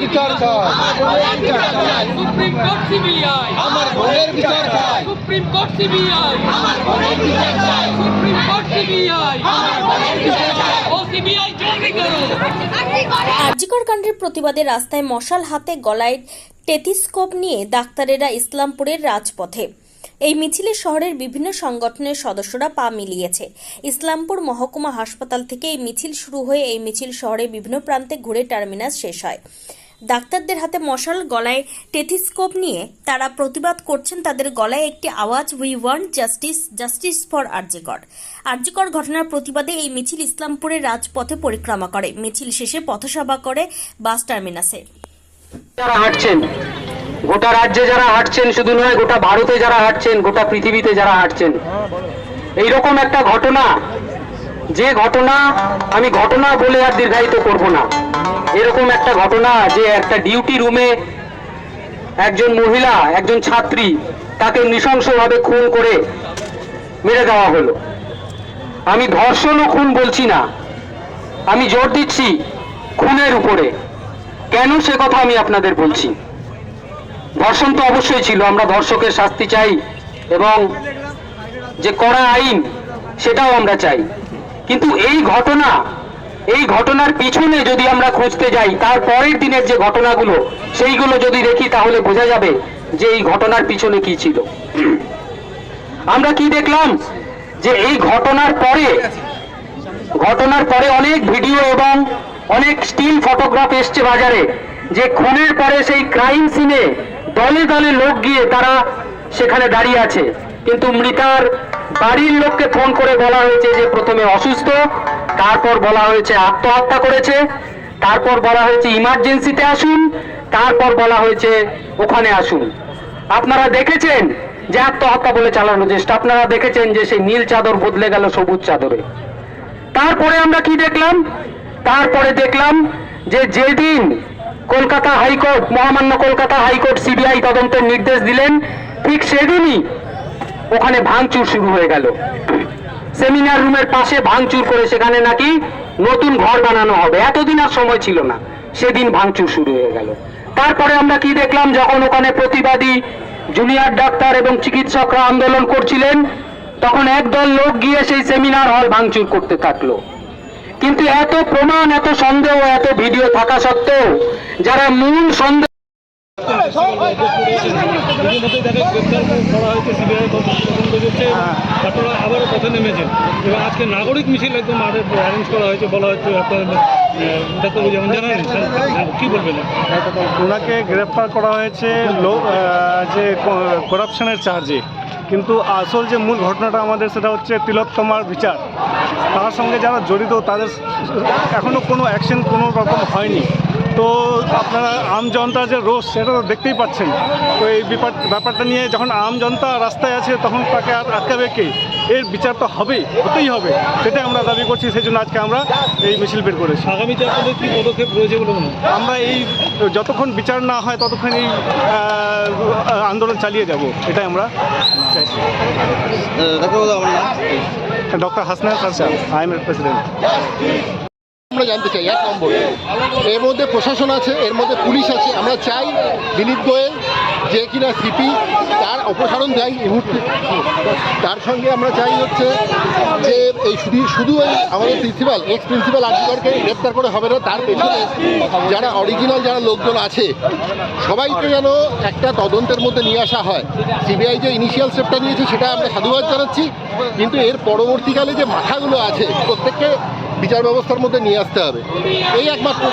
বিচার চাই, supreme court CBI, আমার বোনের বিচার চাই, সুপ্রিম কোর্ট সিবিআই, আমার বোনের বিচার চাই, সুপ্রিম কোর্ট সিবিআই, আমার বোনের বিচার চাই। ও সিবিআই জলদি করো। আরজিকর কাণ্ডের প্রতিবাদে রাস্তায় মশাল হাতে গলায় টেথিস্কোপ নিয়ে ডাক্তারেরা ইসলামপুরের রাজপথে। এই মিছিলে শহরের বিভিন্ন সংগঠনের সদস্যরা পা মিলিয়েছে। ইসলামপুর মহকুমা হাসপাতাল থেকে এই মিছিল শুরু হয়ে এই মিছিল শহরের বিভিন্ন প্রান্তে ঘুরে টার্মিনাস শেষ হয়। ডাক্তারদের হাতে মশাল, গলায় টেথিস্কোপ নিয়ে তারা প্রতিবাদ করছেন। তাদের গলায় একটি আওয়াজ, we want justice, justice for RG Kar. RG Kar ঘটনার প্রতিবাদে এই মিছিল ইসলামপুরের রাজপথে পরিক্রমা করে। মিছিল শেষে পথসভা করে বাস টার্মিনাসে। যারা হাঁটছেন, গোটা রাজ্যে যারা হাঁটছেন, শুধু নয় গোটা ভারতে যারা হাঁটছেন, গোটা পৃথিবীতে যারা হাঁটছেন, এইরকম একটা ঘটনা, যে ঘটনা আমি ঘটনা বলে আর দীর্ঘায়িত করব না, এরকম একটা ঘটনা যে একটা ডিউটি রুমে একজন মহিলা, একজন ছাত্রী, তাকে নৃশংসভাবে খুন করে মেরে দেওয়া হলো। আমি ধর্ষণ ও খুন বলছি না, আমি জোর দিচ্ছি খুনের উপরে। কেন সে কথা আমি আপনাদের বলছি। ধর্ষণ তো অবশ্যই ছিল, আমরা ধর্ষকের শাস্তি চাই এবং যে কড়া আইন সেটাও আমরা চাই, কিন্তু এই ঘটনার পিছনে যদি আমরা খুঁজতে যাই, তার পরের দিনের যে ঘটনাগুলো সেইগুলো যদি দেখি, তাহলে বোঝা যাবে যে এই ঘটনার পিছনে কি ছিল। আমরা কি দেখলাম যে এই ঘটনার পরে অনেক ভিডিও এবং অনেক স্টিল ফটোগ্রাফ এসছে বাজারে, যে খুনের পরে সেই ক্রাইম সিনে দলে দলে লোক গিয়ে তারা সেখানে দাঁড়িয়ে আছে, কিন্তু মৃতার বাড়ির লোককে ফোন করে বলা হয়েছে যে প্রথমে অসুস্থ, তারপর বলা হয়েছে আত্মহত্যা করেছে, তারপর বলা হয়েছে ইমার্জেন্সিতে আসুন, তারপর বলা হয়েছে ওখানে আসুন। আপনারা দেখেছেন যে আত্মহত্যা বলে চালানো চেষ্টা, আপনারা দেখেছেন যে সেই নীল চাদর বদলে গেল সবুজ চাদরে। তারপরে আমরা কি দেখলাম? তারপরে দেখলাম যে যেদিন কলকাতা হাইকোর্ট, মহামান্য কলকাতা হাইকোর্ট সিবিআই তদন্তের নির্দেশ দিলেন, ঠিক সেদিনই ওখানে ভাঙচুর শুরু হয়ে গেল। সেমিনার রুমের পাশে ভাঙচুর করে সেখানে নাকি নতুন ঘর বানানো হবে, এতদিন আর সময় ছিল না, সেদিন ভাঙচুর শুরু হয়ে গেল। তারপরে আমরা কি দেখলাম? যখন ওখানে প্রতিবাদী জুনিয়র ডাক্তার এবং চিকিৎসকরা আন্দোলন করছিলেন, তখন একদল লোক গিয়ে সেই সেমিনার হল ভাঙচুর করতে থাকলো। কিন্তু এত প্রমাণ, এত সন্দেহ, এত ভিডিও থাকা সত্ত্বেও যারা মূল সন্দেহ আবারও পথে নেমেছেন এবং আজকে নাগরিক মিছিল একদম অ্যারেঞ্জ করা হয়েছে, বলা হচ্ছে ডাক্তারবাবু যেমন জানালেন, কী বলবেন? ওনাকে গ্রেফতার করা হয়েছে যে করাপশনের চার্জে, কিন্তু আসল যে মূল ঘটনাটা আমাদের সেটা হচ্ছে তিলোত্তমার বিচার। তার সঙ্গে যারা জড়িত তাদের এখনও কোনো অ্যাকশন কোনো রকম হয়নি। তো আপনারা আম জনতার যে রোষ সেটা তো দেখতেই পাচ্ছেন। তো এই ব্যাপারটা নিয়ে যখন আম জনতা রাস্তায় আছে, তখন তাকে আর আটকাবে কে? এর বিচার তো হতেই হবে, সেটাই আমরা দাবি করছি। সেই জন্য আজকে আমরা এই মিছিল বের করেছি। আগামীতে আপনাদের কী পদক্ষেপ রয়েছে বলে মনে হয়? আমরা এই যতক্ষণ বিচার না হয় ততক্ষণ এই আন্দোলন চালিয়ে যাব, এটাই আমরা চাইছি। ডক্টর হাসনাইন সারসা, আই এম এর প্রেসিডেন্ট। আমরা জানতে চাই, এক নম্বর, এর মধ্যে প্রশাসন আছে, এর মধ্যে পুলিশ আছে। আমরা চাই বিনীত গোয়েল যে কিনা সিপি, তার অপসারণ চাই এই মুহূর্তে। তার সঙ্গে আমরা চাই হচ্ছে যে এই শুধু এই আমাদের প্রিন্সিপাল, এক্স প্রিন্সিপাল আরজিকরকে গ্রেপ্তার করে হবে না, তার পেছনে যারা অরিজিনাল যারা লোকজন আছে সবাইকে যেন একটা তদন্তের মধ্যে নিয়ে আসা হয়। সিবিআই যে ইনিশিয়াল স্টেপটা নিয়েছে সেটা আমরা সাধুবাদ জানাচ্ছি, কিন্তু এর পরবর্তীকালে যে মাথাগুলো আছে প্রত্যেককে বিচার ব্যবস্থার মধ্যে নিয়ে আসতে হবে, এই একমাত্র।